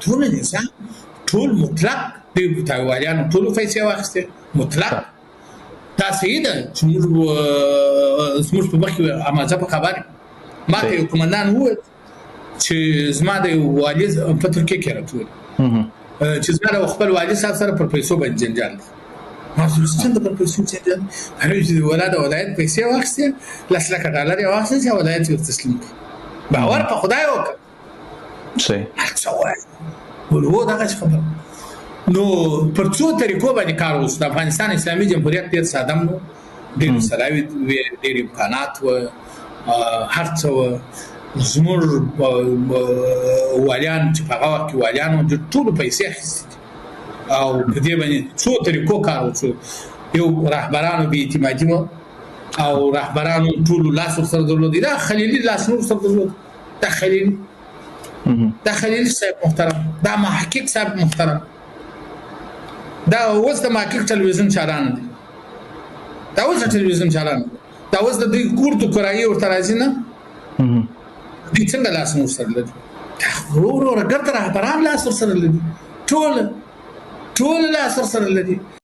ټول نظام ټول مطلق د تاواليانو ټول پیسې واخیستې مطلق دا صحیح ده چې موږ په مخ کې امازه په خبره ما ته کومندان وویل چې زما د والي په ترکیه کې راټول چې زما د خپل والي صاحب سره پر پیسو باندې جنجال ما څنګه پر پیسو جنجال هغه چې ولایت پیسې واخیستې $1 لک یې واخیستې چې ولایت یې تسلیم کړ باور په خدای وکړه صحیح څه وایي ولو دا خبره نو پر څو طریقو باندې کار وشو د افغانستان اسلامي جمهوریت ډېر ساده و ډېر سراوي ډېر امکانات و هر څه زموږ والیان چې په هغه وخت کې والیانو د ټولو پیسې اخیستې او په دې باندې څو طریقو کار وشو یو رهبرانو بې اعتمادي وه او رهبرانو ټولو لاس ورسره درلودی دا خلیلي لاس ورسره درلود دا خلیلي صاحب محترم دا محقق صاحب محترم دا اوس د محقق تلویزیون چاران دي دا اوس د تلویزیون چاران دا اوس د دوی کورتو کرایي ورته راځي نه دوی څنګه لاس ورسره لري ورو ګرد رهبران لاس ورسره لري ټول لاس ورسره لري